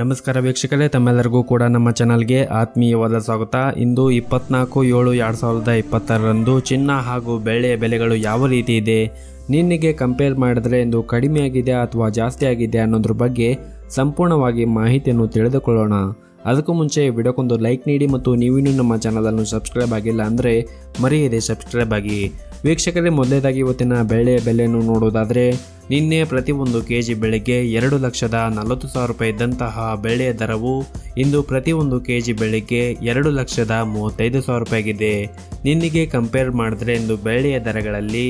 ನಮಸ್ಕಾರ ವೀಕ್ಷಕರೇ, ತಮ್ಮೆಲ್ಲರಿಗೂ ಕೂಡ ನಮ್ಮ ಚಾನಲ್ಗೆ ಆತ್ಮೀಯವಾದ ಸ್ವಾಗತ. ಇಂದು 24/7/2026ರಂದು ಚಿನ್ನ ಹಾಗೂ ಬೆಳ್ಳಿಯ ಬೆಲೆಗಳು ಯಾವ ರೀತಿ ಇದೆ, ನಿನ್ನೆಗೆ ಕಂಪೇರ್ ಮಾಡಿದ್ರೆ ಇಂದು ಕಡಿಮೆ ಆಗಿದೆ ಅಥವಾ ಜಾಸ್ತಿ ಆಗಿದೆ ಅನ್ನೋದ್ರ ಬಗ್ಗೆ ಸಂಪೂರ್ಣವಾಗಿ ಮಾಹಿತಿಯನ್ನು ತಿಳಿದುಕೊಳ್ಳೋಣ. ಅದಕ್ಕೂ ಮುಂಚೆ ವಿಡಿಯೋಕ್ಕೊಂದು ಲೈಕ್ ನೀಡಿ ಮತ್ತು ನೀವಿನ್ನೂ ನಮ್ಮ ಚಾನಲನ್ನು ಸಬ್ಸ್ಕ್ರೈಬ್ ಆಗಿಲ್ಲ ಅಂದರೆ ಮರೆಯದೆ ಸಬ್ಸ್ಕ್ರೈಬ್ ಆಗಿ. ವೀಕ್ಷಕರೇ, ಮೊದಲನೇದಾಗಿ ಇವತ್ತಿನ ಬೆಳ್ಳಿಯ ಬೆಲೆಯನ್ನು ನೋಡೋದಾದರೆ, ನಿನ್ನೆ ಪ್ರತಿ 1 ಕೆಜಿ ಬೆಳ್ಳಿಗೆ 2,40,000 ರೂಪಾಯಿ ಇದ್ದಂತಹ ಬೆಳ್ಳಿಯ ದರವು ಇಂದು ಪ್ರತಿ 1 ಕೆಜಿ ಬೆಳ್ಳಿಗೆ 2,35,000 ರೂಪಾಯಿಗಿದೆ. ನಿನ್ನೆಗೆ ಕಂಪೇರ್ ಮಾಡಿದ್ರೆ ಇಂದು ಬೆಳ್ಳಿಯ ದರಗಳಲ್ಲಿ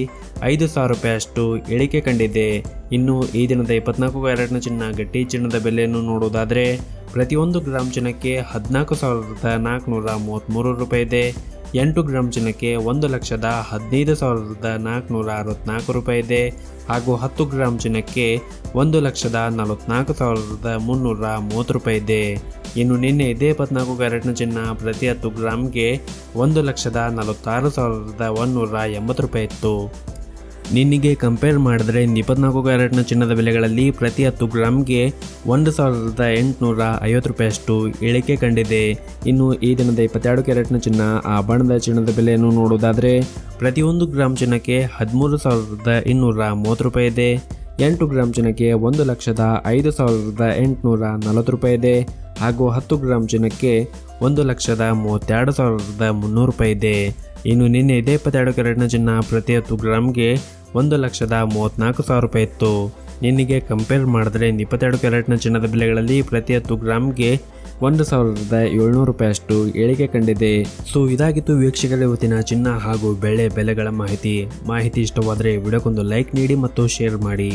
5,000 ರೂಪಾಯಿಯಷ್ಟು ಇಳಿಕೆ ಕಂಡಿದೆ. ಇನ್ನು ಈ ದಿನದ 24 ಕ್ಯಾರೆಟ್ನ ಚಿನ್ನ ಗಟ್ಟಿ ಚಿನ್ನದ ಬೆಲೆಯನ್ನು ನೋಡೋದಾದರೆ, ಪ್ರತಿ 1 ಗ್ರಾಮ್ ಚಿನ್ನಕ್ಕೆ 14,433 ರೂಪಾಯಿ ಇದೆ. 8 ಗ್ರಾಮ್ ಚಿನ್ನಕ್ಕೆ 1,15,464 ರೂಪಾಯಿ ಇದೆ ಹಾಗೂ 10 ಗ್ರಾಮ್ ಚಿನ್ನಕ್ಕೆ 1,44,330 ರೂಪಾಯಿ ಇದೆ. ಇನ್ನು ನಿನ್ನೆ ಇದೇ 24 ಕ್ಯಾರೆಟ್ನ ಚಿನ್ನ ಪ್ರತಿ 10 ಗ್ರಾಮ್ಗೆ 1,46,180 ರೂಪಾಯಿ ಇತ್ತು. ನಿನ್ನೆಗೆ ಕಂಪೇರ್ ಮಾಡಿದ್ರೆ 24 ಕ್ಯಾರೆಟ್ನ ಚಿನ್ನದ ಬೆಲೆಗಳಲ್ಲಿ ಪ್ರತಿ 10 ಗ್ರಾಮ್ಗೆ 1,850 ರೂಪಾಯಿಯಷ್ಟು ಇಳಿಕೆ ಕಂಡಿದೆ. ಇನ್ನು ಈ ದಿನದ 22 ಕ್ಯಾರೆಟ್ನ ಚಿನ್ನ ಆಭರಣದ ಚಿನ್ನದ ಬೆಲೆಯನ್ನು ನೋಡೋದಾದರೆ, ಪ್ರತಿ 1 ಗ್ರಾಮ್ ಚಿನ್ನಕ್ಕೆ 13,230 ರೂಪಾಯಿ ಇದೆ. 8 ಗ್ರಾಮ್ ಚಿನ್ನಕ್ಕೆ 1,05,840 ರೂಪಾಯಿ ಇದೆ ಹಾಗೂ 10 ಗ್ರಾಮ್ ಚಿನ್ನಕ್ಕೆ 1,32,300 ರೂಪಾಯಿ ಇದೆ. ಇನ್ನು ನಿನ್ನೆ ಇದೇ 22 ಕ್ಯಾರೆಟ್ನ ಚಿನ್ನ ಪ್ರತಿ 10 ಗ್ರಾಮ್ಗೆ 1,34,000 ರೂಪಾಯಿ ಇತ್ತು. ನಿನ್ನೆಗೆ ಕಂಪೇರ್ ಮಾಡಿದ್ರೆ 22 ಕ್ಯಾರೆಟ್ನ ಚಿನ್ನದ ಬೆಲೆಗಳಲ್ಲಿ ಪ್ರತಿ 10 ಗ್ರಾಮ್ಗೆ 1,700 ರೂಪಾಯಿಯಷ್ಟು ಇಳಿಕೆ ಕಂಡಿದೆ. ಸೊ ಇದಾಗಿತ್ತು ವೀಕ್ಷಕರ ಇವತ್ತಿನ ಚಿನ್ನ ಹಾಗೂ ಬೆಳ್ಳಿ ಬೆಲೆಗಳ ಮಾಹಿತಿ ಇಷ್ಟವಾದರೆ ವಿಡಿಯೋಕ್ಕೊಂದು ಲೈಕ್ ನೀಡಿ ಮತ್ತು ಶೇರ್ ಮಾಡಿ.